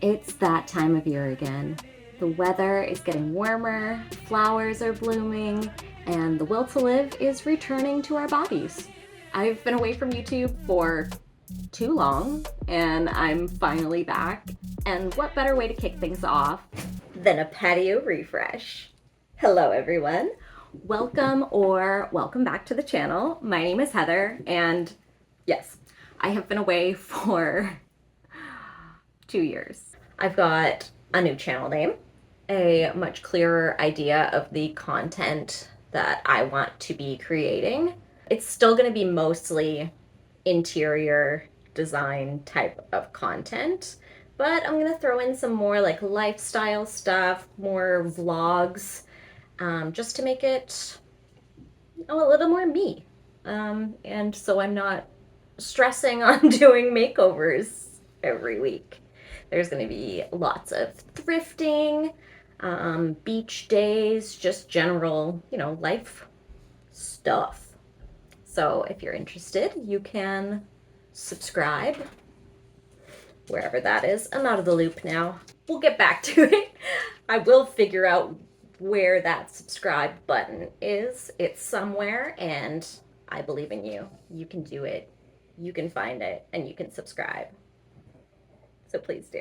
It's that time of year again. The weather is getting warmer, flowers are blooming, and the will to live is returning to our bodies. I've been away from YouTube for too long, and I'm finally back. And what better way to kick things off than a patio refresh? Hello, everyone. Welcome back to the channel. My name is Heather, and yes, I have been away for 2 years. I've got a new channel name, a much clearer idea of the content that I want to be creating. It's still going to be mostly interior design type of content, but I'm going to throw in some more like lifestyle stuff, more vlogs, just to make it a little more me. And so I'm not stressing on doing makeovers every week. There's going to be lots of thrifting, beach days, just general, life stuff. So if you're interested, you can subscribe wherever that is. I'm out of the loop now. We'll get back to it. I will figure out where that subscribe button is. It's somewhere, and I believe in you. You can do it. You can find it, and you can subscribe. So please do.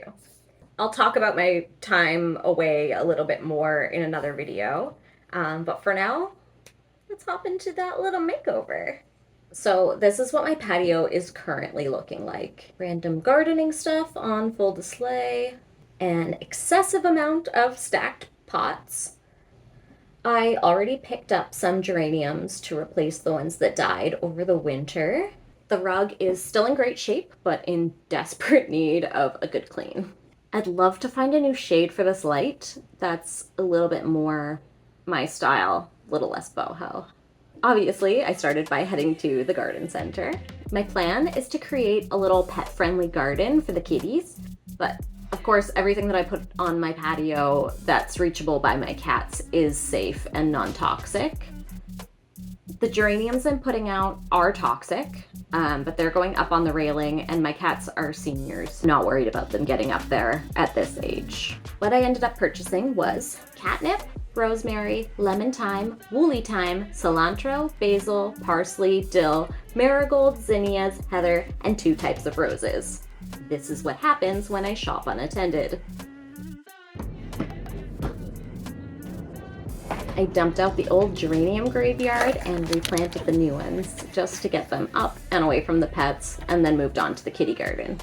I'll talk about my time away a little bit more in another video. But for now, let's hop into that little makeover. So this is what my patio is currently looking like. Random gardening stuff on full display, an excessive amount of stacked pots. I already picked up some geraniums to replace the ones that died over the winter. The rug is still in great shape, but in desperate need of a good clean. I'd love to find a new shade for this light that's a little bit more my style, a little less boho. Obviously, I started by heading to the garden center. My plan is to create a little pet-friendly garden for the kitties, but of course, everything that I put on my patio that's reachable by my cats is safe and non-toxic. The geraniums I'm putting out are toxic, but they're going up on the railing, and my cats are seniors. Not worried about them getting up there at this age. What I ended up purchasing was catnip, rosemary, lemon thyme, woolly thyme, cilantro, basil, parsley, dill, marigold, zinnias, heather, and 2 types of roses. This is what happens when I shop unattended. I dumped out the old geranium graveyard and replanted the new ones just to get them up and away from the pets, and then moved on to the kitty garden.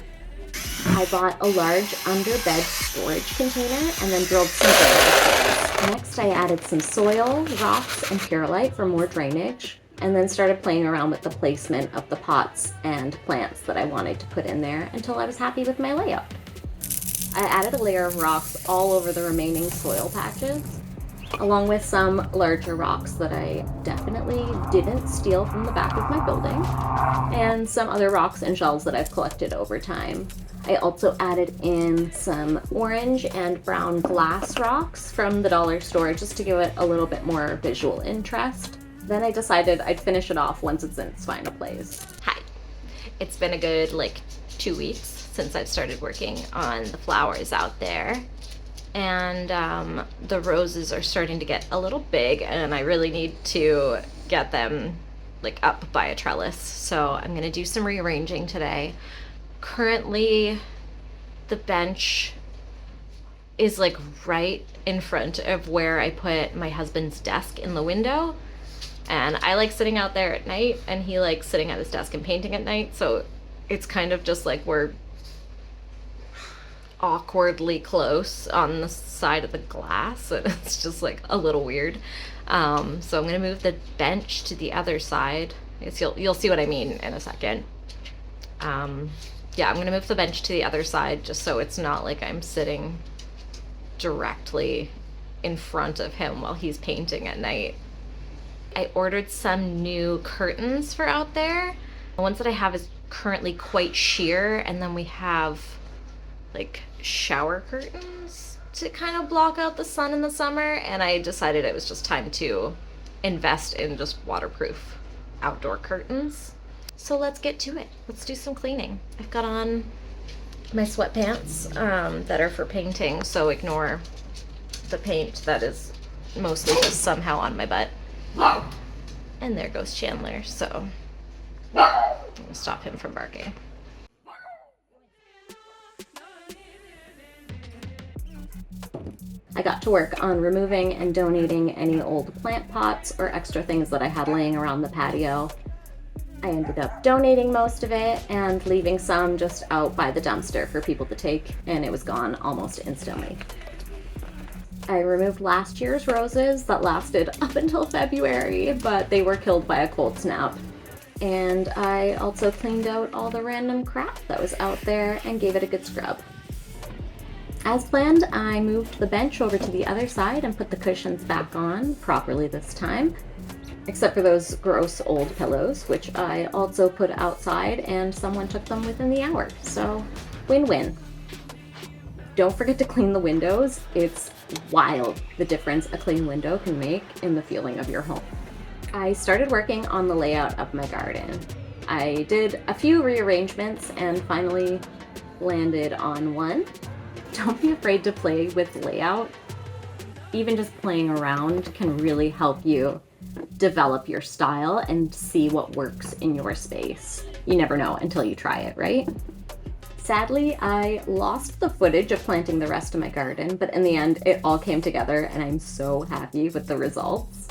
I bought a large underbed storage container and then drilled some drainage. Next, I added some soil, rocks, and perlite for more drainage, and then started playing around with the placement of the pots and plants that I wanted to put in there until I was happy with my layout. I added a layer of rocks all over the remaining soil patches, along with some larger rocks that I definitely didn't steal from the back of my building, and some other rocks and shells that I've collected over time. I also added in some orange and brown glass rocks from the dollar store just to give it a little bit more visual interest. Then I decided I'd finish it off once it's in its final place. Hi. It's been a good 2 weeks since I've started working on the flowers out there. And the roses are starting to get a little big, and I really need to get them up by a trellis. So I'm gonna do some rearranging today. Currently, the bench is right in front of where I put my husband's desk in the window. And I like sitting out there at night, and he likes sitting at his desk and painting at night. So it's kind of just we're awkwardly close on the side of the glass, and it's just a little weird. So I'm gonna move the bench to the other side. You'll see what I mean in a second. Yeah, I'm gonna move the bench to the other side just so it's not I'm sitting directly in front of him while he's painting at night. I ordered some new curtains for out there. The ones that I have is currently quite sheer, and then we have shower curtains to kind of block out the sun in the summer, and I decided it was just time to invest in just waterproof outdoor curtains. So let's get to it. Let's do some cleaning. I've got on my sweatpants that are for painting, so ignore the paint that is mostly just somehow on my butt. And there goes Chandler, so I'm gonna stop him from barking. I got to work on removing and donating any old plant pots or extra things that I had laying around the patio. I ended up donating most of it and leaving some just out by the dumpster for people to take, and it was gone almost instantly. I removed last year's roses that lasted up until February, but they were killed by a cold snap. And I also cleaned out all the random crap that was out there and gave it a good scrub. As planned, I moved the bench over to the other side and put the cushions back on, properly this time, except for those gross old pillows, which I also put outside and someone took them within the hour, so win-win. Don't forget to clean the windows. It's wild the difference a clean window can make in the feeling of your home. I started working on the layout of my garden. I did a few rearrangements and finally landed on one. Don't be afraid to play with layout. Even just playing around can really help you develop your style and see what works in your space. You never know until you try it, right? Sadly, I lost the footage of planting the rest of my garden, but in the end, it all came together and I'm so happy with the results.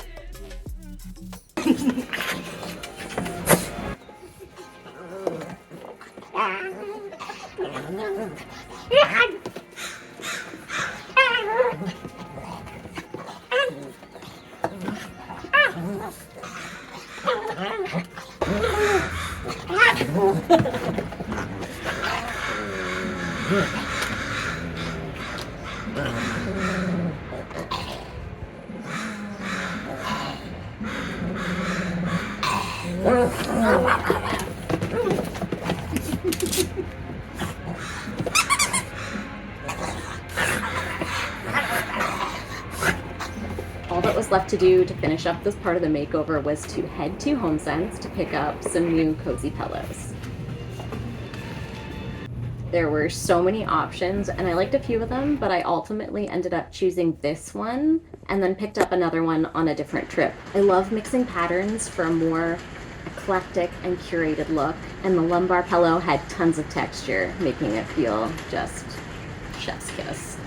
All that was left to do to finish up this part of the makeover was to head to HomeSense to pick up some new cozy pillows. There were so many options and I liked a few of them, but I ultimately ended up choosing this one and then picked up another one on a different trip. I love mixing patterns for a more eclectic and curated look, and the lumbar pillow had tons of texture, making it feel just chef's kiss.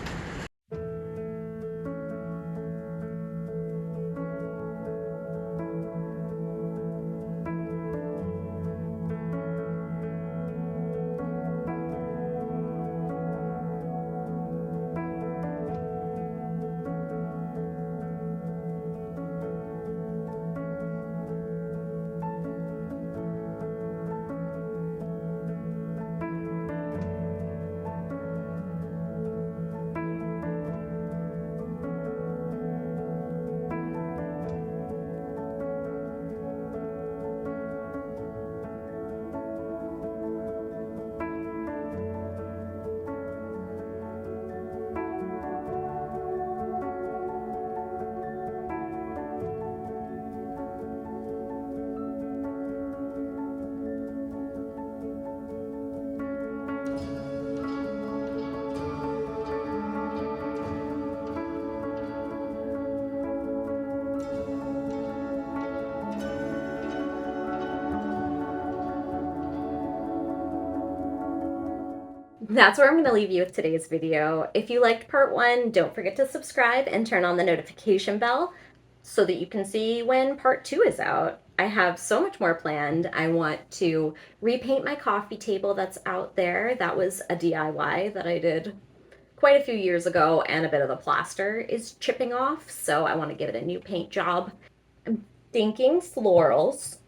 That's where I'm going to leave you with today's video. If you liked part 1, don't forget to subscribe and turn on the notification bell so that you can see when part 2 is out. I have so much more planned. I want to repaint my coffee table that's out there. That was a DIY that I did quite a few years ago, and a bit of the plaster is chipping off, so I want to give it a new paint job. I'm thinking florals,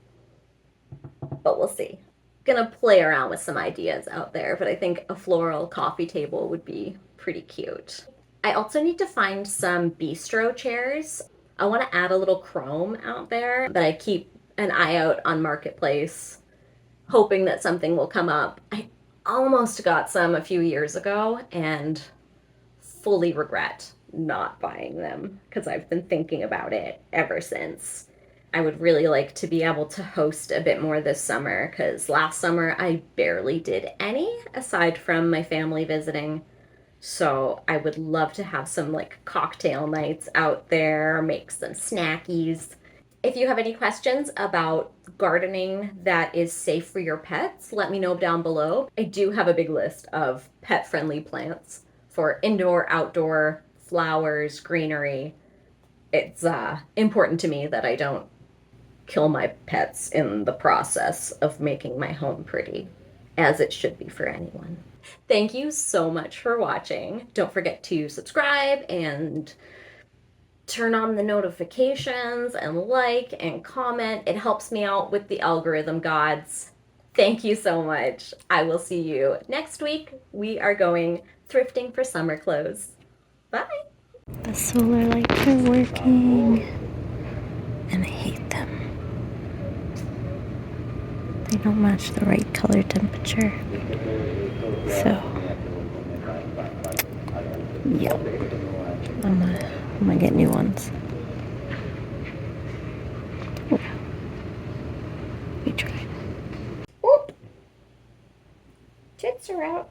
but we'll see. Gonna play around with some ideas out there, but I think a floral coffee table would be pretty cute. I also need to find some bistro chairs. I want to add a little chrome out there, but I keep an eye out on Marketplace, hoping that something will come up. I almost got some a few years ago and fully regret not buying them because I've been thinking about it ever since. I would really like to be able to host a bit more this summer because last summer I barely did any aside from my family visiting. So I would love to have some like cocktail nights out there, make some snackies. If you have any questions about gardening that is safe for your pets, let me know down below. I do have a big list of pet-friendly plants for indoor, outdoor, flowers, greenery. It's important to me that I don't kill my pets in the process of making my home pretty, as it should be for anyone. Thank you so much for watching. Don't forget to subscribe and turn on the notifications and like and comment. It helps me out with the algorithm gods. Thank you so much. I will see you next week. We are going thrifting for summer clothes. Bye. The solar lights are working, and I hate them. They don't match the right color temperature. So, yeah, I'm gonna get new ones. Oh, we tried. Oop. Tits are out.